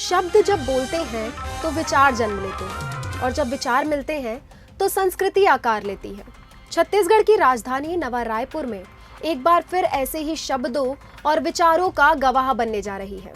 शब्द जब बोलते हैं तो विचार जन्म लेते हैं और जब विचार मिलते हैं तो संस्कृति आकार लेती है। छत्तीसगढ़ की राजधानी नवा रायपुर में एक बार फिर ऐसे ही शब्दों और विचारों का गवाह बनने जा रही है।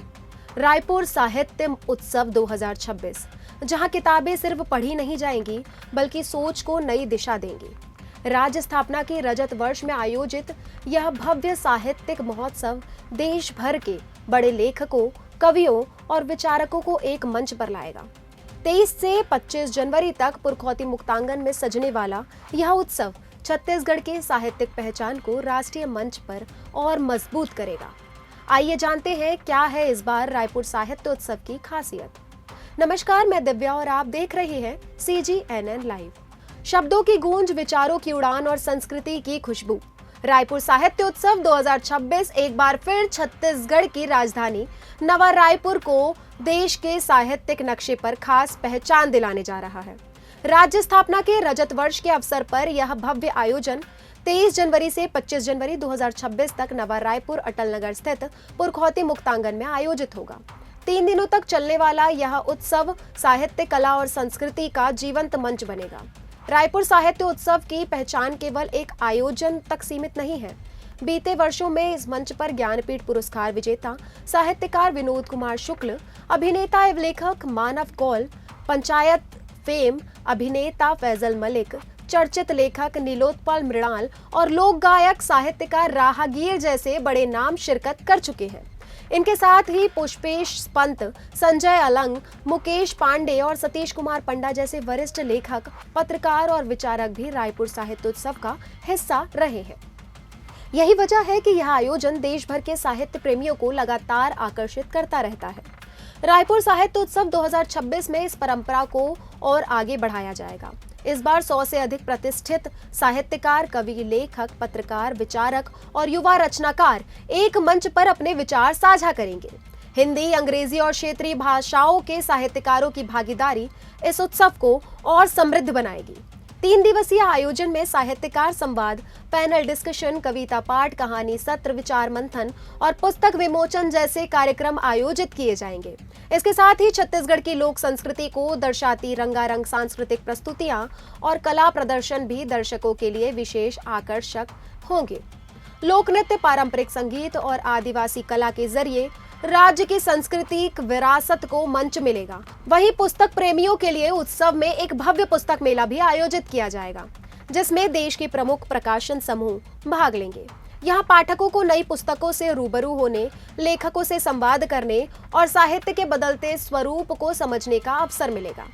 रायपुर साहित्य उत्सव 2026, जहां किताबें सिर्फ पढ़ी नहीं जाएंगी बल्कि सोच को नई दिशा देंगी। राज्य स्थापना के रजत वर्ष में आयोजित यह भव्य साहित्यिक महोत्सव देश भर के बड़े लेखकों, कवियों और विचारकों को एक मंच पर लाएगा। 23 से 25 जनवरी तक पुरखौती मुक्तांगन में सजने वाला यह उत्सव छत्तीसगढ़ के साहित्यिक पहचान को राष्ट्रीय मंच पर और मजबूत करेगा। आइए जानते हैं क्या है इस बार रायपुर साहित्य उत्सव की खासियत। नमस्कार, मैं दिव्या और आप देख रहे हैं CGNN लाइव। शब्दों की गूंज, विचारों की उड़ान और संस्कृति की खुशबू। रायपुर साहित्य उत्सव 2026 एक बार फिर छत्तीसगढ़ की राजधानी नवा रायपुर को देश के साहित्यिक नक्शे पर खास पहचान दिलाने जा रहा है। राज्य स्थापना के रजत वर्ष के अवसर पर यह भव्य आयोजन 23 जनवरी से 25 जनवरी 2026 तक नवा रायपुर अटल नगर स्थित पुरखौती मुक्तांगन में आयोजित होगा। 3 दिनों तक चलने वाला यह उत्सव साहित्य, कला और संस्कृति का जीवंत मंच बनेगा। रायपुर साहित्य उत्सव की पहचान केवल एक आयोजन तक सीमित नहीं है। बीते वर्षों में इस मंच पर ज्ञानपीठ पुरस्कार विजेता साहित्यकार विनोद कुमार शुक्ल, अभिनेता एवं लेखक मानव कौल, पंचायत फेम अभिनेता फैजल मलिक, चर्चित लेखक नीलोत्पल मृणाल और लोक गायक साहित्यकार राहगीर जैसे बड़े नाम शिरकत कर चुके हैं। इनके साथ ही पुष्पेश पंत, संजय अलंग, मुकेश पांडे और सतीश कुमार पंडा जैसे वरिष्ठ लेखक, पत्रकार और विचारक भी रायपुर साहित्य उत्सव का हिस्सा रहे हैं। यही वजह है कि यह आयोजन देश भर के साहित्य प्रेमियों को लगातार आकर्षित करता रहता है। रायपुर साहित्य उत्सव 2026 में इस परंपरा को और आगे बढ़ाया जाएगा। इस बार 100 से अधिक प्रतिष्ठित साहित्यकार, कवि, लेखक, पत्रकार, विचारक और युवा रचनाकार एक मंच पर अपने विचार साझा करेंगे। हिंदी, अंग्रेजी और क्षेत्रीय भाषाओं के साहित्यकारों की भागीदारी इस उत्सव को और समृद्ध बनाएगी। 3 दिवसीय आयोजन में साहित्यकार संवाद, पैनल डिस्कशन, कविता पाठ, कहानी सत्र, विचार मंथन और पुस्तक विमोचन जैसे कार्यक्रम आयोजित किए जाएंगे। इसके साथ ही छत्तीसगढ़ की लोक संस्कृति को दर्शाती रंगारंग सांस्कृतिक प्रस्तुतियां और कला प्रदर्शन भी दर्शकों के लिए विशेष आकर्षक होंगे। लोक नृत्य, पारंपरिक संगीत और आदिवासी कला के जरिए राज्य की सांस्कृतिक विरासत को मंच मिलेगा। वहीं पुस्तक प्रेमियों के लिए उत्सव में एक भव्य पुस्तक मेला भी आयोजित किया जाएगा, जिसमें देश के प्रमुख प्रकाशन समूह भाग लेंगे। यहाँ पाठकों को नई पुस्तकों से रूबरू होने, लेखकों से संवाद करने और साहित्य के बदलते स्वरूप को समझने का अवसर मिलेगा।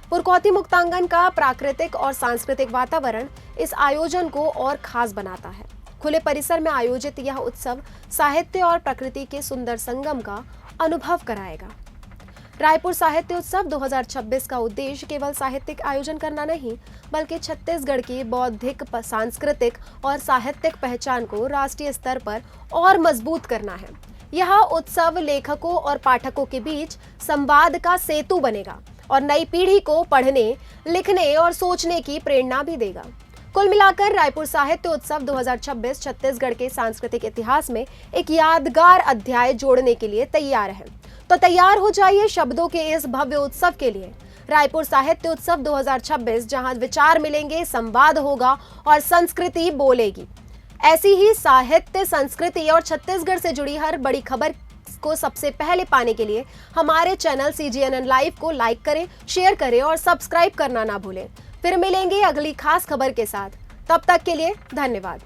पुरखौती मुक्तांगन का प्राकृतिक और सांस्कृतिक वातावरण इस आयोजन को और खास बनाता है। खुले परिसर में आयोजित यह उत्सव साहित्य और प्रकृति के सुंदर संगम का अनुभव कराएगा। रायपुर साहित्य उत्सव 2026 का उद्देश्य केवल साहित्यिक आयोजन करना नहीं, बल्कि छत्तीसगढ़ की बौद्धिक, सांस्कृतिक और साहित्यिक पहचान को राष्ट्रीय स्तर पर और मजबूत करना है। यह उत्सव लेखकों और पाठकों के बीच संवाद का सेतु बनेगा और नई पीढ़ी को पढ़ने, लिखने और सोचने की प्रेरणा भी देगा। कुल मिलाकर रायपुर साहित्य उत्सव 2026 छत्तीसगढ़ के सांस्कृतिक इतिहास में एक यादगार अध्याय जोड़ने के लिए तैयार है। तो तैयार हो जाइए शब्दों के इस भव्य उत्सव के लिए। रायपुर साहित्य उत्सव 2026, जहां विचार मिलेंगे, संवाद होगा और संस्कृति बोलेगी। ऐसी ही साहित्य, संस्कृति और छत्तीसगढ़ से जुड़ी हर बड़ी खबर को सबसे पहले पाने के लिए हमारे चैनल CGNN लाइव को लाइक करें, शेयर करें और सब्सक्राइब करना ना भूलें। फिर मिलेंगे अगली खास खबर के साथ। तब तक के लिए धन्यवाद।